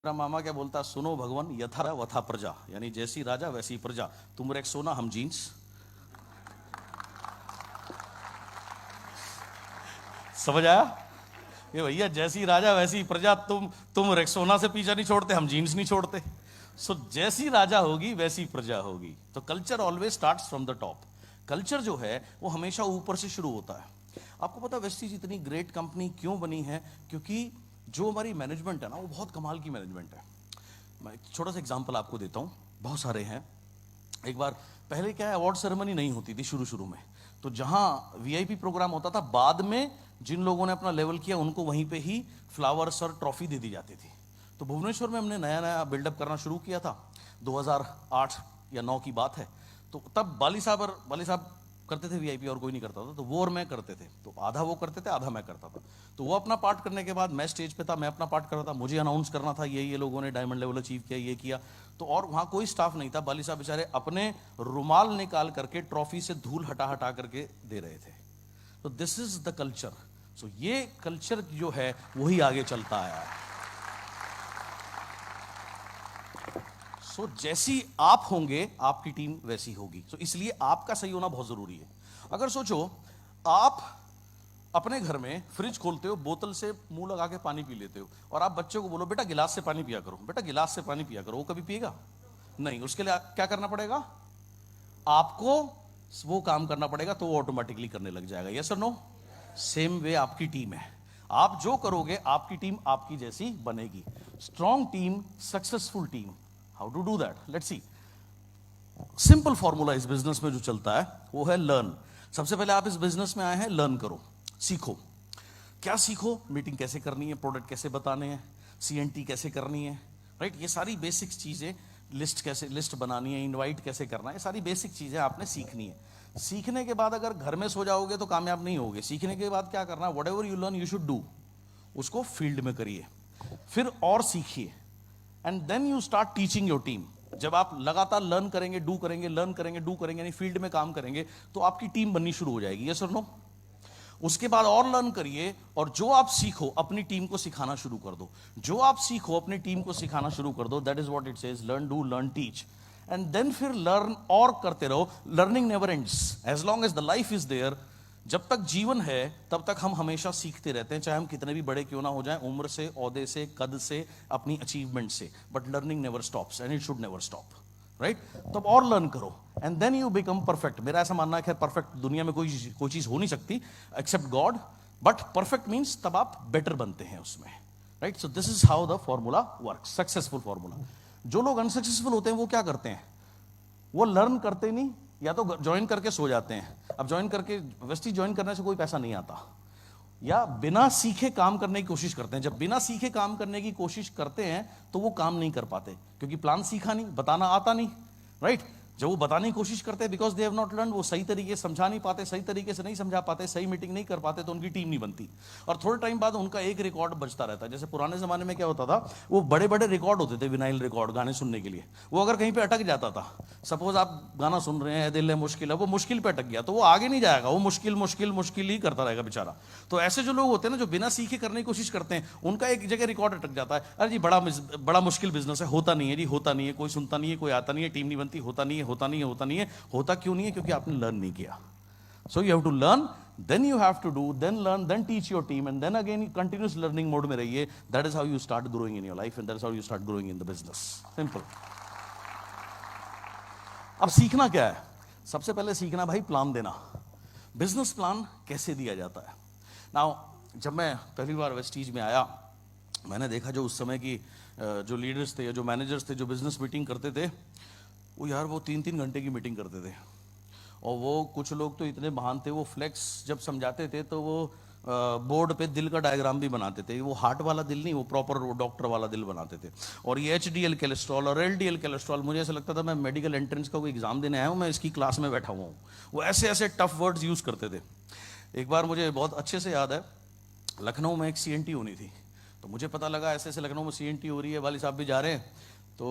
मेरा मामा क्या बोलता, सुनो भगवान यथा वथा प्रजा, यानी जैसी राजा वैसी प्रजा, तुम रेक्सोना हम जीन्स। समझ आया? ये भैया जैसी राजा वैसी प्रजा, तुम रेक्सोना से पीछा नहीं छोड़ते, हम जीन्स नहीं छोड़ते। सो जैसी राजा होगी वैसी प्रजा होगी। तो culture always starts from the top. Culture जो है वो हमेशा ऊपर से शुरू होता है। आपको पता वेस्टीज इतनी ग्रेट कंपनी क्यों बनी है? क्योंकि जो हमारी मैनेजमेंट है ना, वो बहुत कमाल की मैनेजमेंट है। मैं एक छोटा सा एग्जांपल आपको देता हूँ, बहुत सारे हैं। एक बार पहले क्या है, अवार्ड सेरेमनी नहीं होती थी शुरू में, तो जहाँ वीआईपी प्रोग्राम होता था, बाद में जिन लोगों ने अपना लेवल किया उनको वहीं पे ही फ्लावर्स और ट्रॉफी दे दी जाती थी। तो भुवनेश्वर में हमने नया बिल्डअप करना शुरू किया था, 2008 या 9 की बात है। तो तब बाली साहब करते थे वीआईपी, और कोई नहीं करता था। तो वो और मैं करते थे, तो आधा वो करते थे, आधा मैं करता था। तो वो अपना पार्ट करने के बाद मैं स्टेज पे था, मैं अपना पार्ट कर रहा था, मुझे अनाउंस करना था ये लोगों ने डायमंड लेवल अचीव किया, ये किया। तो और वहाँ कोई स्टाफ नहीं था, बाली साहब बेचारे अपने रुमाल निकाल करके ट्रॉफी से धूल हटा करके दे रहे थे। तो दिस इज द कल्चर। सो ये कल्चर जो है वही आगे चलता आया है। सो जैसी आप होंगे आपकी टीम वैसी होगी। सो इसलिए आपका सही होना बहुत जरूरी है। अगर सोचो आप अपने घर में फ्रिज खोलते हो, बोतल से मुंह लगा के पानी पी लेते हो, और आप बच्चों को बोलो बेटा गिलास से पानी पिया करो, बेटा गिलास से पानी पिया करो, वो कभी पिएगा नहीं। उसके लिए क्या करना पड़ेगा? आपको वो काम करना पड़ेगा, तो वो ऑटोमेटिकली करने लग जाएगा। यस और नो? सेम वे आपकी टीम है। आप जो करोगे आपकी टीम आपकी जैसी बनेगी। Strong team, successful team. How to do that? Let's see. Simple formula इस बिजनेस में जो चलता है वो है लर्न। सबसे पहले आप इस बिजनेस में आए हैं, लर्न करो, सीखो। क्या सीखो? मीटिंग कैसे करनी है, प्रोडक्ट कैसे बताने हैं, सीएनटी कैसे करनी है, राइट? ये सारी बेसिक चीजें, लिस्ट बनानी है, इनवाइट कैसे करना है, ये सारी बेसिक चीजें आपने सीखनी है। सीखने के बाद अगर घर में सो जाओगे तो कामयाब नहीं होगे। सीखने के बाद क्या करना? Whatever you learn you should do, उसको फील्ड में करिए, फिर और सीखिए, and then you start teaching your team. जब आप लगातार लर्न करेंगे, डू करेंगे, लर्न करेंगे, डू करेंगे, यानी फील्ड में काम करेंगे, तो आपकी टीम बननी शुरू हो जाएगी। यस और नो? उसके बाद और लर्न करिए, और जो आप सीखो अपनी टीम को सिखाना शुरू कर दो। जो आप सीखो अपनी टीम को सिखाना शुरू कर दो। That is what it says, learn, do, learn, teach, and then फिर लर्न और करते रहो। Learning never ends. As long as the life is there, जब तक जीवन है तब तक हम हमेशा सीखते रहते हैं, चाहे हम कितने भी बड़े क्यों ना हो जाएं, उम्र से, ओहदे से, कद से, अपनी अचीवमेंट से। But learning never stops and it should never stop, right? तब और लर्न करो, and then you become perfect. मेरा ऐसा मानना है कि परफेक्ट दुनिया में कोई चीज हो नहीं सकती except God, but perfect means तब आप बेटर बनते हैं उसमें, right? So this is how the formula work, successful formula. जो लोग अनसक्सेसफुल होते हैं वो क्या करते हैं? वो लर्न करते नहीं, या तो ज्वाइन करके सो जाते हैं। अब ज्वाइन करके, वेस्टी ज्वाइन करने से कोई पैसा नहीं आता, या बिना सीखे काम करने की कोशिश करते हैं। जब बिना सीखे काम करने की कोशिश करते हैं तो वो काम नहीं कर पाते, क्योंकि प्लान सीखा नहीं, बताना आता नहीं, राइट? जब वो बताने की कोशिश करते हैं, because they have not learn, वो सही तरीके से समझा नहीं पाते, सही तरीके से नहीं समझा पाते, सही मीटिंग नहीं कर पाते, तो उनकी टीम नहीं बनती। और थोड़े टाइम बाद उनका एक रिकॉर्ड बचता रहता है। जैसे पुराने जमाने में क्या होता था, वो बड़े बड़े रिकॉर्ड होते थे, विनाइल रिकॉर्ड, गाने सुनने के लिए। वो अगर कहीं पे अटक जाता था, सपोज आप गाना सुन रहे हैं, दिल है मुश्किल है, वो मुश्किल पे अटक गया, तो वो आगे नहीं जाएगा, वो मुश्किल मुश्किल मुश्किल ही करता रहेगा बेचारा। तो ऐसे जो लोग होते हैं ना, जो बिना सीखे करने की कोशिश करते हैं, उनका एक जगह रिकॉर्ड अटक जाता है। अरे जी बड़ा मुश्किल बिजनेस है, होता नहीं है जी, होता नहीं है, कोई सुनता नहीं है, कोई आता नहीं है, टीम नहीं बनती, होता नहीं है, होता नहीं है, होता नहीं है। होता क्यों नहीं है? क्योंकि आपने लर्न नहीं किया। So you have to learn, then you have to do, then learn, then teach your team, and then again continuous learning mode में रहिए। That is how you start growing in your life, and that is how you start growing in the business. Simple. अब सीखना क्या है? सबसे पहले सीखना भाई प्लान देना। बिजनेस प्लान कैसे दिया जाता है? नाउ, जब मैं पहली बार वेस्टीज में आया, मैंने देखा जो उस समय की जो लीडर्स थे या जो मैनेजर्स थे, जो बिजनेस मीटिंग करते थे, वो यार वो 3-3 घंटे की मीटिंग करते थे। और वो कुछ लोग तो इतने महान थे, वो फ्लेक्स जब समझाते थे तो वो बोर्ड पे दिल का डायग्राम भी बनाते थे। वो हार्ट वाला दिल नहीं, वो प्रॉपर वो डॉक्टर वाला दिल बनाते थे। और ये HDL कोलेस्ट्रॉल और LDL कोलेस्ट्रॉल, मुझे ऐसा लगता था मैं मेडिकल एंट्रेंस का कोई एग्जाम देने आया हूँ, मैं इसकी क्लास में बैठा हुआ हूँ। वो ऐसे ऐसे टफ वर्ड्स यूज करते थे। एक बार मुझे बहुत अच्छे से याद है, लखनऊ में एक CNT होनी थी, तो मुझे पता लगा ऐसे ऐसे लखनऊ में CNT हो रही है, वाली साहब भी जा रहे हैं। तो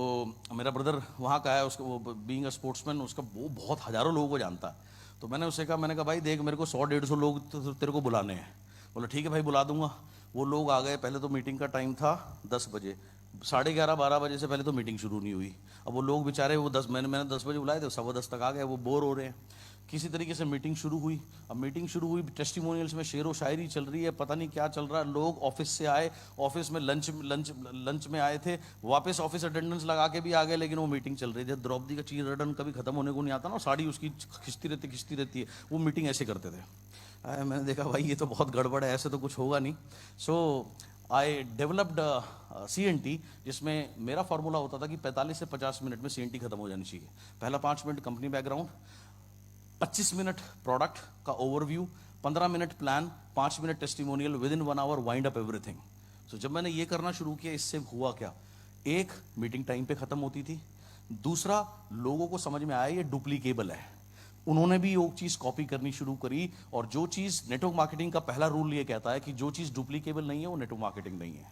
मेरा ब्रदर वहाँ का है, उसको वो बीइंग अ स्पोर्ट्समैन, उसका वो बहुत हज़ारों लोगों को जानता है। तो मैंने उससे कहा, मैंने कहा भाई देख, मेरे को 100-150 लोग तो तेरे को बुलाने हैं। बोला ठीक है भाई बुला दूंगा। वो लोग आ गए। पहले तो मीटिंग का टाइम था 10 बजे, 11:30-12 बजे से पहले तो मीटिंग शुरू नहीं हुई। अब वो लोग बेचारे, वो मैंने 10 बजे बुलाए थे, 10:15 तक आ गए, वो बोर हो रहे हैं। किसी तरीके से मीटिंग शुरू हुई। अब मीटिंग शुरू हुई, टेस्टिमोनियल्स में शेरो शायरी चल रही है, पता नहीं क्या चल रहा है। लोग ऑफिस से आए, ऑफिस में लंच में आए थे, वापस ऑफिस अटेंडेंस लगा के भी आ गए, लेकिन वो मीटिंग चल रही थी। द्रौपदी का चीर रटन कभी खत्म होने को नहीं आता ना, साड़ी उसकी खिंचती रहती है। वो मीटिंग ऐसे करते थे। मैंने देखा भाई ये तो बहुत गड़बड़ है, ऐसे तो कुछ होगा नहीं। सो आई डेवलप्ड CNT, जिसमें मेरा फॉर्मूला होता था कि 45 से 50 मिनट में CNT खत्म हो जानी चाहिए। पहला 5 minute company background, 25 minute product का overview, 15 minute plan, 5 minute testimonial, within 1 hour wind up everything. So जब मैंने ये करना शुरू किया, इससे हुआ क्या, एक, मीटिंग टाइम पे खत्म होती थी। दूसरा, लोगों को समझ में आया ये डुप्लीकेबल है, उन्होंने भी वो चीज़ कॉपी करनी शुरू करी। और जो चीज़ नेटवर्क मार्केटिंग का पहला रूल ये कहता है कि जो चीज़ डुप्लीकेबल नहीं है वो नेटवर्क मार्केटिंग नहीं है,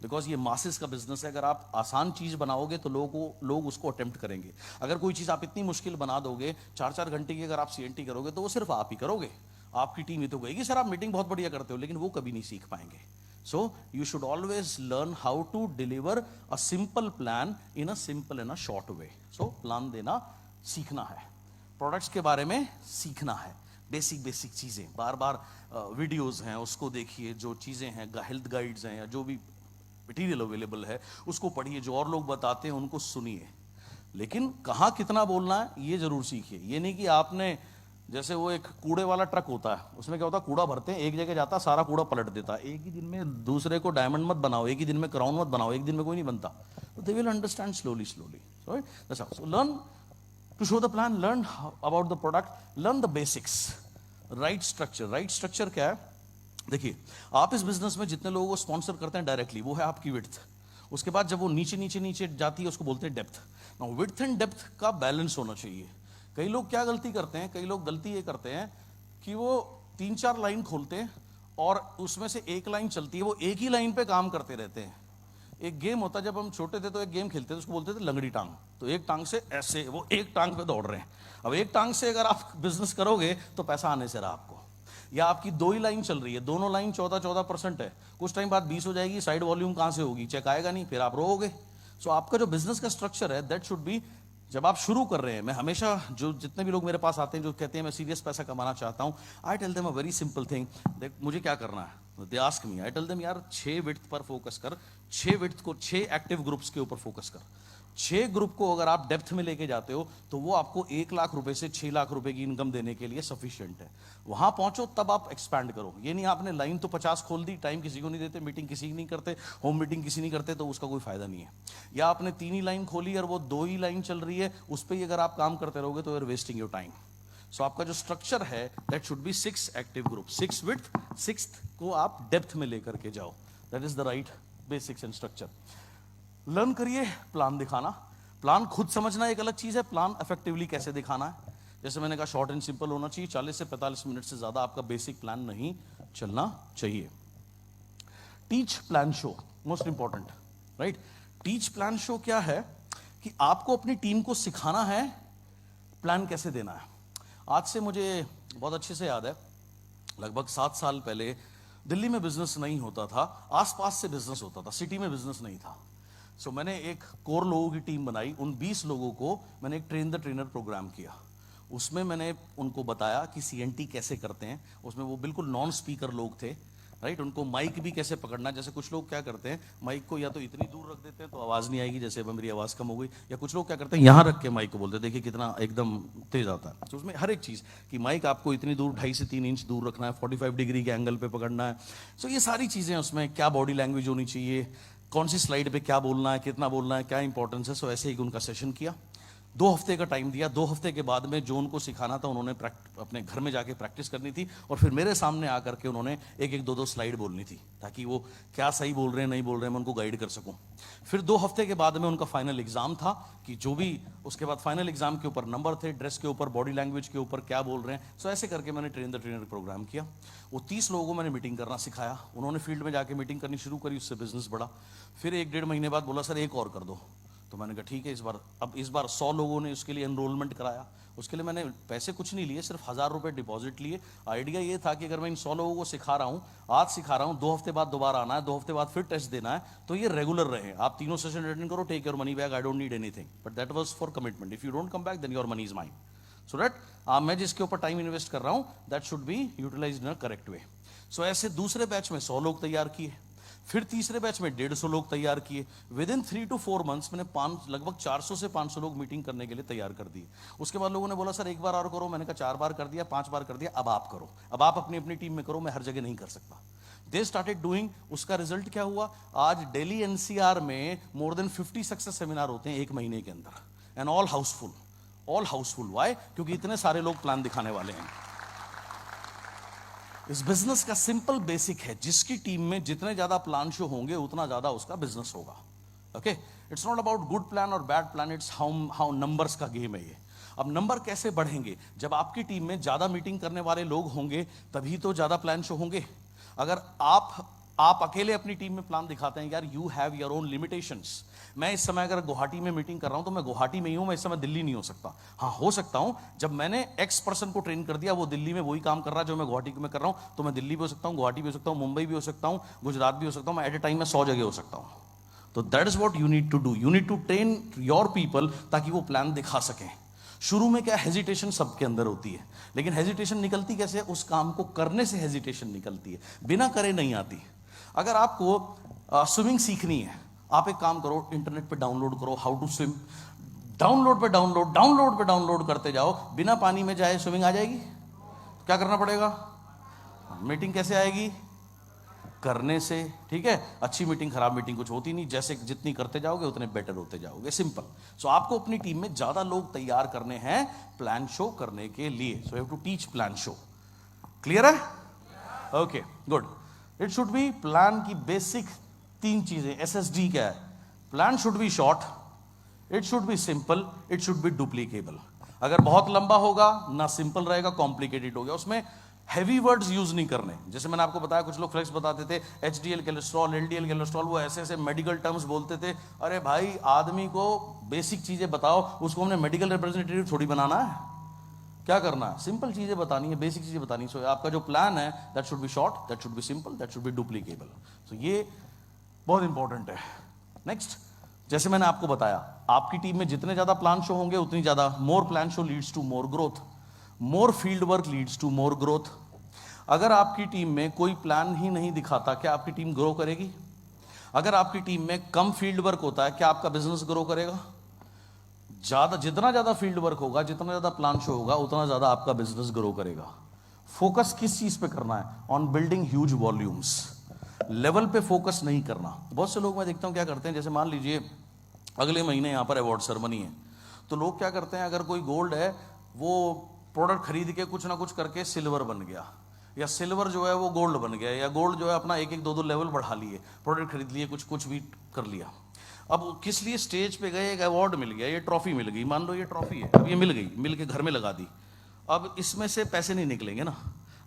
बिकॉज ये मासेस का बिजनेस है। अगर आप आसान चीज़ बनाओगे तो लोग उसको अटेम्प्ट करेंगे। अगर कोई चीज़ आप इतनी मुश्किल बना दोगे, 4-4 घंटे की अगर आप CNT करोगे तो वो सिर्फ आप ही करोगे, आपकी टीम ही तो कहेगी सर आप मीटिंग बहुत बढ़िया करते हो, लेकिन वो कभी नहीं सीख पाएंगे। So you should always learn how to deliver a simple plan in a simple and a short way. So plan देना सीखना है, प्रोडक्ट्स के बारे में सीखना है, बेसिक चीज़ें, बार बार वीडियोस हैं उसको देखिए, जो चीज़ें हैं, हेल्थ गाइड्स हैं या जो भी मटेरियल अवेलेबल है उसको पढ़िए, जो और लोग बताते हैं उनको सुनिए, लेकिन कहाँ कितना बोलना है ये जरूर सीखिए। ये नहीं कि आपने, जैसे वो एक कूड़े वाला ट्रक होता है, उसमें क्या होता है, कूड़ा भरते हैं, एक जगह जाता है, सारा कूड़ा पलट देता है। एक ही दिन में दूसरे को डायमंड मत बनाओ, एक ही दिन में क्राउन मत बनाओ, एक दिन में कोई नहीं बनता। तो they will understand slowly. So learn to show the plan, learn about the product, learn the basics, right structure क्या है। देखिए, आप इस बिजनेस में जितने लोगों को स्पॉन्सर करते हैं डायरेक्टली, वो है आपकी विड्थ। उसके बाद जब वो नीचे जाती है उसको बोलते हैं depth. Now width and depth का बैलेंस होना चाहिए। कई लोग क्या गलती करते हैं, कई लोग गलती ये करते हैं कि वो 3-4 लाइन खोलते हैं और उसमें से एक लाइन चलती है, वो एक ही लाइन पे काम करते रहते हैं। एक गेम होता है, जब हम छोटे थे तो एक गेम खेलते थे, उसको बोलते थे लंगड़ी टांग। तो एक टांग से ऐसे, वो एक टांग पे दौड़ रहे हैं। अब एक टांग से अगर आप बिजनेस करोगे तो पैसा आने से रहा आपको। या आपकी 2 ही लाइन चल रही है, दोनों लाइन 14% है, कुछ टाइम बाद 20 हो जाएगी, साइड वॉल्यूम कहाँ से होगी, चेक आएगा नहीं, फिर आप रोओगे। सो आपका जो बिजनेस का स्ट्रक्चर है दैट शुड बी, जब आप शुरू कर रहे हैं, मैं हमेशा, जो जितने भी लोग मेरे पास आते हैं जो कहते हैं मैं सीरियस पैसा कमाना चाहता हूं, I tell them a very simple thing, देख मुझे क्या करना है, they ask me, I tell them यार 6 विड्थ पर फोकस कर, 6 विड्थ को 6 एक्टिव ग्रुप्स के ऊपर फोकस कर। 6 ग्रुप को अगर आप डेप्थ में लेके जाते हो तो वो आपको 1 लाख रुपए से 6 लाख रुपए की इनकम देने के लिए सफिशिएंट है। वहां पहुंचो तब आप एक्सपैंड करो। ये नहीं आपने लाइन तो 50 खोल दी, टाइम किसी को नहीं देते, मीटिंग किसी की नहीं करते, होम मीटिंग किसी नहीं करते, तो उसका कोई फायदा नहीं है। या आपने 3 ही लाइन खोली और वो 2 ही लाइन चल रही है, उस पर ही अगर आप काम करते रहोगे तो you are wasting your time. So आपका जो स्ट्रक्चर है that should be 6 active group, 6 width, 6th को आप डेप्थ में लेकर के जाओ। That is the right basics and structure. Learn करिए प्लान दिखाना। प्लान खुद समझना एक अलग चीज है, प्लान इफेक्टिवली कैसे दिखाना है। जैसे मैंने कहा शॉर्ट एंड सिंपल होना चाहिए, 40 से 45 मिनट से ज्यादा आपका बेसिक प्लान नहीं चलना चाहिए। Teach plan show, most important, right. Teach plan show क्या है कि आपको अपनी टीम को सिखाना है प्लान कैसे देना है। आज से मुझे बहुत अच्छे से याद है, लगभग 7 साल पहले दिल्ली में बिजनेस नहीं होता था, आसपास से बिजनेस होता था, सिटी में बिजनेस नहीं था। सो मैंने एक कोर लोगों की टीम बनाई, उन 20 लोगों को मैंने एक ट्रेन द ट्रेनर प्रोग्राम किया। उसमें मैंने उनको बताया कि CNT कैसे करते हैं। उसमें वो बिल्कुल नॉन स्पीकर लोग थे, राइट। उनको माइक भी कैसे पकड़ना, जैसे कुछ लोग क्या करते हैं, माइक को या तो इतनी दूर रख देते हैं तो आवाज़ नहीं आएगी, जैसे अब मेरी आवाज़ कम हो गई, या कुछ लोग क्या करते हैं यहाँ रख के माइक को बोलते हैं, देखिए कितना एकदम तेज आता है। तो उसमें हर एक चीज़ कि माइक आपको इतनी दूर 2.5 से 3 इंच दूर रखना है, 45 डिग्री के एंगल पे पकड़ना है। सो ये सारी चीज़ें, उसमें क्या बॉडी लैंग्वेज होनी चाहिए, कौन सी स्लाइड पे क्या बोलना है, कितना बोलना है, क्या इंपॉर्टेंस है। सो ऐसे ही उनका सेशन किया, 2 हफ्ते का टाइम दिया। 2 हफ्ते के बाद में जो उनको सिखाना था उन्होंने अपने घर में जाके प्रैक्टिस करनी थी, और फिर मेरे सामने आकर के उन्होंने 1-1, 2-2 स्लाइड बोलनी थी, ताकि वो क्या सही बोल रहे हैं नहीं बोल रहे हैं मैं उनको गाइड कर सकूं। फिर 2 हफ्ते के बाद में उनका फाइनल एग्जाम था, कि जो भी उसके बाद फाइनल एग्जाम के ऊपर नंबर थे, ड्रेस के ऊपर, बॉडी लैंग्वेज के ऊपर क्या बोल रहे हैं। सो ऐसे करके मैंने ट्रेन द ट्रेनर प्रोग्राम किया। वो 30 लोगों को मैंने मीटिंग करना सिखाया, उन्होंने फील्ड में जाके मीटिंग करनी शुरू करी, उससे बिजनेस बढ़ा। फिर 1-1.5 महीने बाद बोला सर एक और कर दो, तो मैंने कहा ठीक है, इस बार 100 लोगों ने उसके लिए एनरोलमेंट कराया। उसके लिए मैंने पैसे कुछ नहीं लिए, सिर्फ 1000 रुपये डिपॉजिट लिए। आइडिया ये था कि अगर मैं इन 100 लोगों को सिखा रहा हूँ, आज सिखा रहा हूँ, 2 हफ्ते बाद दोबारा आना है, 2 हफ्ते बाद फिर टेस्ट देना है, तो ये रेगुलर रहे। आप तीनों सेशन अटेंड करो, take your money back, I don't need anything, but that was for commitment. If you don't come back then your money is mine. So that मैं जिसके ऊपर टाइम इन्वेस्ट कर रहा हूँ that should be utilised in a correct way. So ऐसे दूसरे batch में 100 लोग तैयार किए, फिर तीसरे बैच में 150 लोग तैयार किए। विद इन 3 to 4 months मैंने लगभग 400 से 500 लोग मीटिंग करने के लिए तैयार कर दिए। उसके बाद लोगों ने बोला सर एक बार और करो। मैंने कहा 4 बार कर दिया, 5 बार कर दिया, अब आप करो, अब आप अपनी अपनी टीम में करो, मैं हर जगह नहीं कर सकता। They started doing. उसका रिजल्ट क्या हुआ? आज दिल्ली एनसीआर में मोर देन 50 सक्सेस सेमिनार होते हैं 1 महीने के अंदर, एंड ऑल हाउसफुल। वाई? क्योंकि इतने सारे लोग प्लान दिखाने वाले हैं। इस बिजनेस का सिंपल बेसिक है, जिसकी टीम में जितने ज्यादा प्लान शो होंगे उतना ज्यादा उसका बिजनेस होगा। Okay, it's not about good plan और bad plan, it's how numbers का गेम है ये। अब नंबर कैसे बढ़ेंगे? जब आपकी टीम में ज्यादा मीटिंग करने वाले लोग होंगे तभी तो ज्यादा प्लान शो होंगे। अगर आप अकेले अपनी टीम में प्लान दिखाते हैं, यार you have your own limitations. मैं इस समय अगर गुवाहाटी में मीटिंग कर रहा हूं तो मैं गुवाहाटी में ही हूं, मैं इस समय दिल्ली नहीं हो सकता। हाँ, हो सकता हूं जब मैंने एक्स पर्सन को ट्रेन कर दिया, वो दिल्ली में वही काम कर रहा है जो मैं गुवाहाटी में कर रहा हूं, तो मैं दिल्ली भी हो सकता हूं, गुवाहाटी भी हो सकता हूं, मुंबई भी हो सकता हूं, गुजरात भी हो सकता हूं, मैं एट ए टाइम में 100 जगह हो सकता हूं। तो that is what you need to do. You need to train your people ताकि वो प्लान दिखा सकें। शुरू में क्या हेजिटेशन सबके अंदर होती है, लेकिन हेजिटेशन निकलती कैसे है? उस काम को करने से हेजिटेशन निकलती है, बिना करे नहीं आती। अगर आपको स्विमिंग सीखनी है, आप एक काम करो, इंटरनेट पे डाउनलोड करो हाउ टू स्विम। डाउनलोड पे डाउनलोड करते जाओ, बिना पानी में जाए स्विमिंग आ जाएगी? क्या करना पड़ेगा? मीटिंग कैसे आएगी? करने से। ठीक है, अच्छी मीटिंग खराब मीटिंग कुछ होती नहीं, जैसे जितनी करते जाओगे उतने बेटर होते जाओगे, सिंपल। सो आपको अपनी टीम में ज्यादा लोग तैयार करने हैं प्लान शो करने के लिए। So you have to teach plan show. Clear है? Okay, good. It should be plan की बेसिक 3 चीजें। SSD क्या है? Plan should be short, it should be simple, it should be duplicable. अगर बहुत लंबा होगा ना सिंपल रहेगा, कॉम्प्लिकेटेड हो गया। उसमें हैवी वर्ड्स यूज नहीं करने। जैसे मैंने आपको बताया, कुछ लोग फ्लेक्स बताते थे, HDL कोलेस्ट्रॉल, LDL कोलेस्ट्रॉल, वो ऐसे ऐसे मेडिकल टर्म्स बोलते थे। अरे भाई, आदमी को बेसिक चीजें बताओ, उसको हमने मेडिकल रिप्रेजेंटेटिव थोड़ी बनाना है। क्या करना है? सिंपल चीजें बतानी है, बेसिक चीजें बतानी है। सो आपका जो प्लान है that should be short, that should be simple, that should be duplicable. So ये बहुत इंपॉर्टेंट है। नेक्स्ट, जैसे मैंने आपको बताया, आपकी टीम में जितने ज्यादा प्लान शो होंगे उतनी ज्यादा, more plan show leads to more growth, more field work leads to more growth. अगर आपकी टीम में कोई प्लान ही नहीं दिखाता, क्या आपकी टीम ग्रो करेगी? अगर आपकी टीम में कम फील्ड वर्क होता है, क्या आपका बिजनेस ग्रो करेगा? जितना ज्यादा फील्ड वर्क होगा, जितना ज्यादा प्लान शो होगा, उतना ज्यादा आपका बिजनेस ग्रो करेगा। फोकस किस चीज पे करना है? On building huge volumes. Level पे फोकस नहीं करना। बहुत से लोग मैं देखता हूं क्या करते हैं, जैसे मान लीजिए अगले महीने यहां पर अवार्ड सेरेमनी है, तो लोग क्या करते हैं, अगर कोई गोल्ड है वो प्रोडक्ट खरीद के कुछ ना कुछ करके सिल्वर बन गया, या सिल्वर जो है वो गोल्ड बन गया, या गोल्ड जो है अपना 1-1, 2-2 लेवल बढ़ा लिए, प्रोडक्ट खरीद लिए, कुछ भी कर लिया। अब किस लिए स्टेज पे गए, एक अवार्ड मिल गया, ये ट्रॉफी मिल गई, मान लो ये ट्रॉफी है, अब ये मिल गई, मिल के घर में लगा दी। अब इसमें से पैसे नहीं निकलेंगे ना।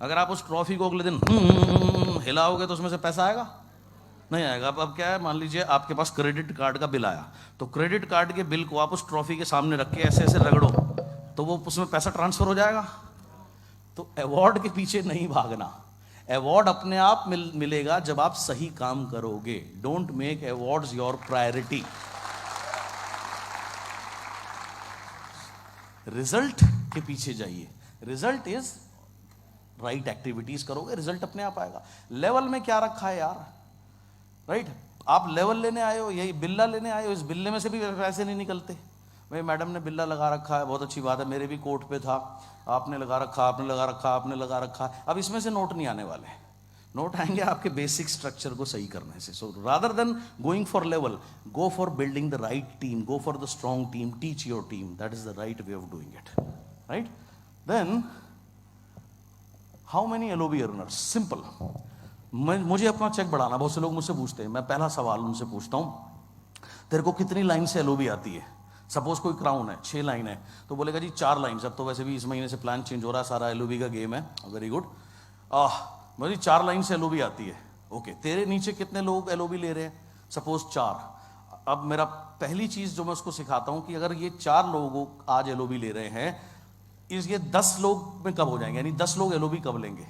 अगर आप उस ट्रॉफी को अगले दिन हिलाओगे तो उसमें से पैसा आएगा? नहीं आएगा। अब क्या है, मान लीजिए आपके पास क्रेडिट कार्ड का बिल आया, तो क्रेडिट कार्ड के बिल को आप उस ट्रॉफी के सामने रख के ऐसे ऐसे रगड़ो, तो वो उसमें पैसा ट्रांसफर हो जाएगा। तो अवार्ड के पीछे नहीं भागना, अवार्ड अपने आप मिलेगा जब आप सही काम करोगे। Don't make awards your priority. Result के पीछे जाइए। रिजल्ट इज राइट एक्टिविटीज करोगे, रिजल्ट अपने आप आएगा। लेवल में क्या रखा है यार, राइट? आप लेवल लेने आए हो, यही बिल्ला लेने आए हो, इस बिल्ले में से भी पैसे नहीं निकलते। भाई मैडम ने बिल्ला लगा रखा है, बहुत अच्छी बात है, मेरे भी कोट पे था, आपने लगा रखा, आपने लगा रखा, आपने लगा रखा। अब इसमें से नोट नहीं आने वाले, नोट आएंगे आपके बेसिक स्ट्रक्चर को सही करने से। So rather than going for level, go for building the right team, go for the strong team, teach your team, that is the right way of doing it, right? Then how many LOB earners? Simple, मुझे अपना check बढ़ाना। बहुत से लोग मुझसे पूछते हैं, मैं पहला सवाल उनसे पूछता हूं, तेरे को कितनी लाइन से LOB आती है? सपोज कोई क्राउन है, 6 लाइन है, तो बोलेगा जी 4 लाइन। अब तो वैसे भी इस महीने से प्लान चेंज हो रहा है, सारा LOB का गेम है। वेरी गुड, मुझे 4 लाइन से LOB आती है। ओके, तेरे नीचे कितने लोग LOB ले रहे हैं? सपोज 4। अब मेरा पहली चीज जो मैं उसको सिखाता हूं कि अगर ये 4 लोग आज एलओबी ले रहे हैं, ये 10 लोग में कब हो जाएंगे, यानी 10 लोग एलओबी कब लेंगे?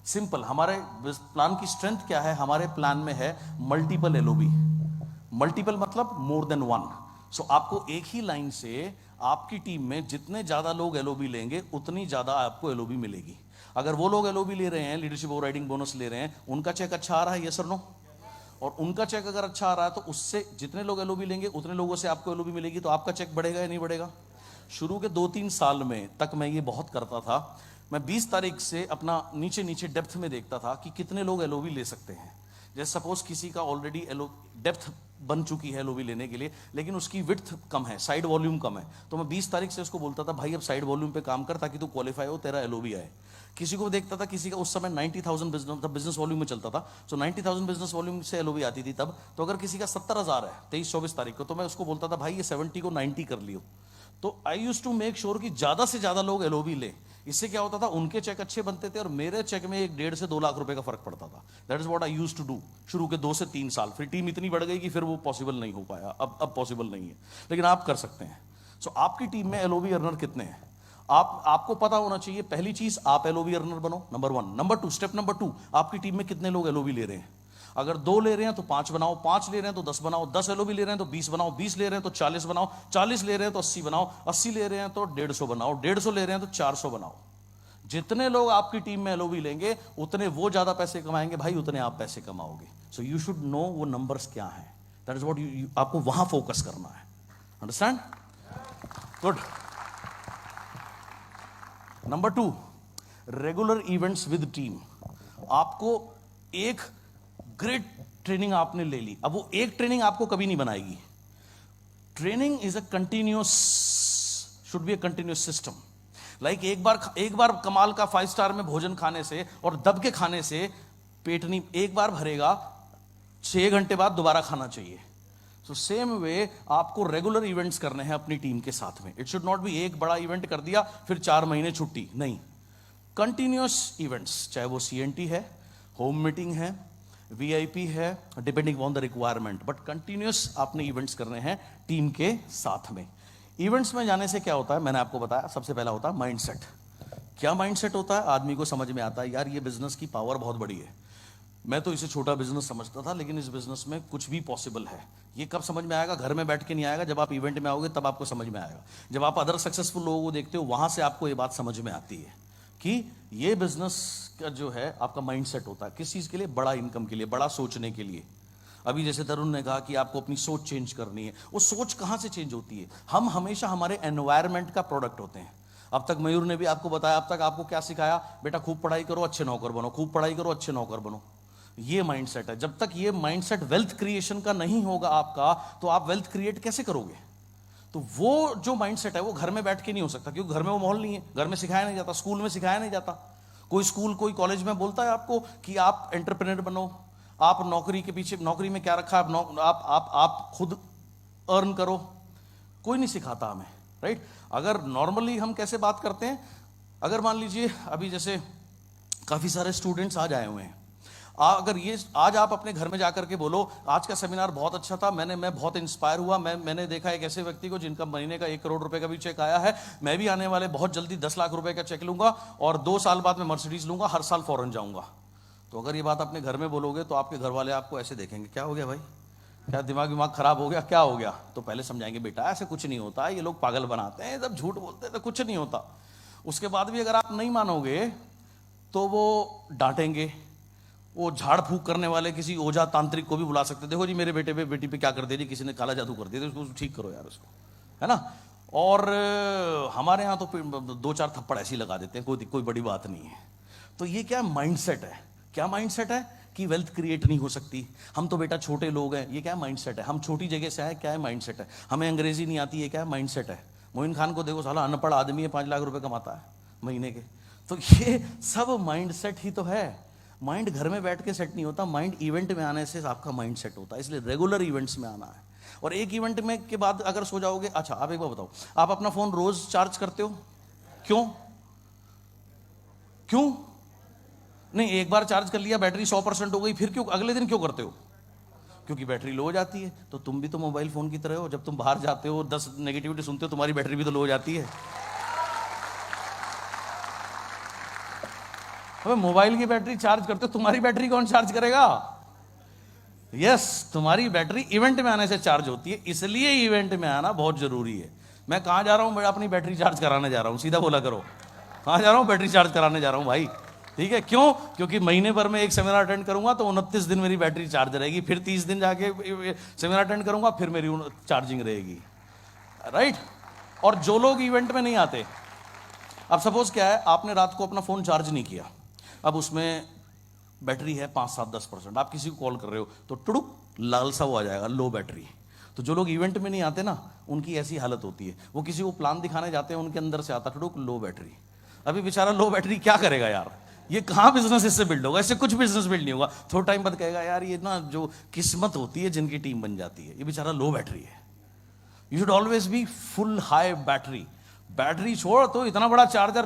सिंपल, हमारे प्लान की स्ट्रेंथ क्या है? हमारे प्लान में है मल्टीपल एलओबी। मल्टीपल मतलब मोर देन वन। सो आपको एक ही लाइन से आपकी टीम में जितने ज्यादा लोग एलओबी लेंगे उतनी ज्यादा आपको एलओबी मिलेगी। अगर वो लोग एलओबी ले रहे हैं, लीडरशिप ओवरराइडिंग बोनस ले रहे हैं, उनका चेक अच्छा आ रहा है, यस और नो? और उनका चेक अगर अच्छा आ रहा है तो उससे जितने लोग एलओबी लेंगे उतने लोगों से आपको एलओबी मिलेगी, तो आपका चेक बढ़ेगा या नहीं बढ़ेगा? शुरू के 2-3 साल में तक मैं ये बहुत करता था। मैं 20 तारीख से अपना नीचे नीचे डेप्थ में देखता था कि कितने लोग एलओबी ले सकते हैं। जैसे सपोज किसी का ऑलरेडी डेप्थ बन चुकी है एलओबी लेने के लिए, लेकिन उसकी विड्थ कम है, साइड वॉल्यूम कम है, तो मैं 20 तारीख से उसको बोलता था भाई अब साइड वॉल्यूम पे काम कर ताकि तू क्वालिफाई हो, तेरा एलओबी आए। किसी को देखता था, किसी का उस समय 90,000 बिजनेस वॉल्यूम में चलता था, तो 90,000 बिजनेस वॉल्यूम से एलओबी आती थी तब। तो अगर किसी का 70,000 है 23-24 तारीख को, तो मैं उसको बोलता था भाई ये 70 को 90 कर लियो। तो आई यूज टू मेक श्योर कि ज्यादा से ज्यादा लोग एलओबी ले। इससे क्या होता था, उनके चेक अच्छे बनते थे और मेरे चेक में 1.5 से 2 लाख रुपए का फर्क पड़ता था। That is what I used to do शुरू के 2 से 3 साल। फिर टीम इतनी बढ़ गई कि फिर वो पॉसिबल नहीं हो पाया। अब पॉसिबल नहीं है, लेकिन आप कर सकते हैं। सो आपकी टीम में एलओबी अर्नर कितने हैं आपको पता होना चाहिए। पहली चीज, आप एलओबी अर्नर बनो, नंबर 1। नंबर 2, स्टेप नंबर 2, आपकी टीम में कितने लोग एलओबी ले रहे हैं? अगर 2 ले रहे हैं तो 5 बनाओ, 5 ले रहे हैं तो 10 बनाओ, 10 एलओबी ले रहे हैं तो 20 बनाओ, 20 ले रहे हैं तो 40 बनाओ, 40 ले रहे हैं तो 80 बनाओ, 80 ले रहे हैं तो 150 बनाओ, 150 ले रहे हैं तो 400 बनाओ। जितने लोग आपकी टीम में एलओबी लेंगे उतने वो ज्यादा पैसे कमाएंगे भाई, उतने आप पैसे कमाओगे। सो यू शुड नो वो नंबर्स क्या है। दैट इज व्हाट आपको वहां फोकस करना है। Understand? Good. Number 2, regular events with team. आपको एक ग्रेट ट्रेनिंग आपने ले ली, अब वो एक ट्रेनिंग आपको कभी नहीं बनाएगी। Training is a continuous, should be a continuous system. Like एक बार कमाल का 5 स्टार में भोजन खाने से और दब के खाने से पेट नहीं एक बार भरेगा, 6 घंटे बाद दोबारा खाना चाहिए। सो सेम वे आपको रेगुलर इवेंट्स करने हैं अपनी टीम के साथ में। इट शुड नॉट बी एक बड़ा इवेंट कर दिया फिर 4 महीने छुट्टी, नहीं। कंटिन्यूअस इवेंट्स, चाहे वो सीएनटी है, होम मीटिंग है, वीआईपी है, depending on the requirement, but continuous आपने इवेंट्स करने हैं टीम के साथ में। इवेंट्स में जाने से क्या होता है, मैंने आपको बताया, सबसे पहला होता है माइंडसेट। क्या माइंडसेट होता है? आदमी को समझ में आता है यार ये बिजनेस की पावर बहुत बड़ी है। मैं तो इसे छोटा बिजनेस समझता था, लेकिन इस बिजनेस में कुछ भी पॉसिबल है। ये कब समझ में आएगा? घर में बैठ के नहीं आएगा, जब आप इवेंट में आओगे तब आपको समझ में आएगा। जब आप अदर सक्सेसफुल लोगों को देखते हो वहां से आपको ये बात समझ में आती है कि ये बिजनेस का जो है आपका माइंडसेट होता है। किस चीज के लिए? बड़ा इनकम के लिए, बड़ा सोचने के लिए। अभी जैसे तरुण ने कहा कि आपको अपनी सोच चेंज करनी है, वो सोच कहां से चेंज होती है? हम हमेशा हमारे एनवायरनमेंट का प्रोडक्ट होते हैं। अब तक मयूर ने भी आपको बताया, अब तक आपको क्या सिखाया? बेटा खूब पढ़ाई करो, अच्छे नौकर बनो, खूब पढ़ाई करो, अच्छे नौकर बनो। ये माइंडसेट है। जब तक ये माइंडसेट वेल्थ क्रिएशन का नहीं होगा आपका, तो आप वेल्थ क्रिएट कैसे करोगे? तो वो जो माइंडसेट है वो घर में बैठ के नहीं हो सकता, क्योंकि घर में वो माहौल नहीं है, घर में सिखाया नहीं जाता, स्कूल में सिखाया नहीं जाता। कोई स्कूल कोई कॉलेज में बोलता है आपको कि आप एंटरप्रेन्योर बनो, आप नौकरी के पीछे, नौकरी में क्या रखा है, आप खुद अर्न करो, कोई नहीं सिखाता हमें, राइट? अगर नॉर्मली हम कैसे बात करते हैं, अगर मान लीजिए अभी जैसे काफी सारे स्टूडेंट्स आज आए हुए हैं, अगर ये आज आप अपने घर में जाकर के बोलो आज का सेमिनार बहुत अच्छा था, मैं बहुत इंस्पायर हुआ, मैंने देखा एक ऐसे व्यक्ति को जिनका महीने का 1 करोड़ रुपए का भी चेक आया है, मैं भी आने वाले बहुत जल्दी 10 लाख रुपए का चेक लूंगा और 2 साल बाद मैं मर्सिडीज लूंगा, हर साल फॉरेन जाऊंगा। तो अगर ये बात अपने घर में बोलोगे तो आपके घर वाले आपको ऐसे देखेंगे, क्या हो गया भाई, क्या दिमाग खराब हो गया, क्या हो गया? तो पहले समझाएंगे बेटा ऐसे कुछ नहीं होता, ये लोग पागल बनाते हैं, जब झूठ बोलते हैं तो कुछ नहीं होता। उसके बाद भी अगर आप नहीं मानोगे तो वो डांटेंगे, वो झाड़ फूक करने वाले किसी ओझा तांत्रिक को भी बुला सकते, देखो जी मेरे बेटे पे बेटी पे क्या कर दिया जी, किसी ने काला जादू कर दिया, उसको ठीक करो यार उसको, है ना? और हमारे यहाँ तो 2-4 थप्पड़ ऐसे ही लगा देते हैं, कोई बड़ी बात नहीं है। तो ये क्या माइंडसेट है? क्या माइंडसेट है कि वेल्थ क्रिएट नहीं हो सकती, हम तो बेटा छोटे लोग हैं, ये क्या माइंडसेट है? हम छोटी जगह से आए, क्या है माइंडसेट है? हमें अंग्रेजी नहीं आती है, क्या माइंडसेट है? मोइन खान को देखो, साला अनपढ़ आदमी है, 5 लाख रुपए कमाता है महीने के। तो ये सब माइंडसेट ही तो है। माइंड घर में बैठ के सेट नहीं होता, माइंड इवेंट में आने से आपका माइंड सेट होता है, इसलिए रेगुलर इवेंट्स में आना है। और एक इवेंट में के बाद अगर सो जाओगे, अच्छा आप एक बार बताओ, आप अपना फोन रोज चार्ज करते हो? क्यों? नहीं, एक बार चार्ज कर लिया, बैटरी 100% हो गई, फिर क्यों अगले दिन क्यों करते हो? क्योंकि बैटरी लो हो जाती है। तो तुम भी तो मोबाइल फोन की तरह हो, जब तुम बाहर जाते हो 10 नेगेटिविटी सुनते हो, तुम्हारी बैटरी भी तो लो हो जाती है। अबे मोबाइल की बैटरी चार्ज करते हो, तुम्हारी बैटरी कौन चार्ज करेगा? यस, तुम्हारी बैटरी इवेंट में आने से चार्ज होती है, इसलिए इवेंट में आना बहुत जरूरी है। मैं कहां जा रहा हूं? मैं अपनी बैटरी चार्ज कराने जा रहा हूं। सीधा बोला करो, कहां जा रहा हूं? बैटरी चार्ज कराने जा रहा हूं भाई। ठीक है, क्यों? क्योंकि महीने भर में एक सेमिनार अटेंड करूंगा तो 29 दिन मेरी बैटरी चार्ज रहेगी, फिर 30 दिन जाके सेमिनार अटेंड करूंगा, फिर मेरी चार्जिंग रहेगी, राइट। और जो लोग इवेंट में नहीं आते, अब सपोज क्या है, आपने रात को अपना फोन चार्ज नहीं किया, अब उसमें बैटरी है 5, 7, 10%, आप किसी को कॉल कर रहे हो तो टुडुक लाल सा वो आ जाएगा, लो बैटरी। तो जो लोग इवेंट में नहीं आते ना, उनकी ऐसी हालत होती है। वो किसी को प्लान दिखाने जाते हैं, उनके अंदर से आता टुडुक लो बैटरी। अभी बेचारा लो बैटरी क्या करेगा यार? ये कहाँ बिजनेस इससे बिल्ड होगा? इससे कुछ बिजनेस बिल्ड नहीं होगा। थोड़ा टाइम बाद कहेगा यार ये ना जो किस्मत होती है जिनकी टीम बन जाती है, ये बेचारा लो बैटरी है। You should always be full high battery. Battery छोड़ तो इतना बड़ा चार्जर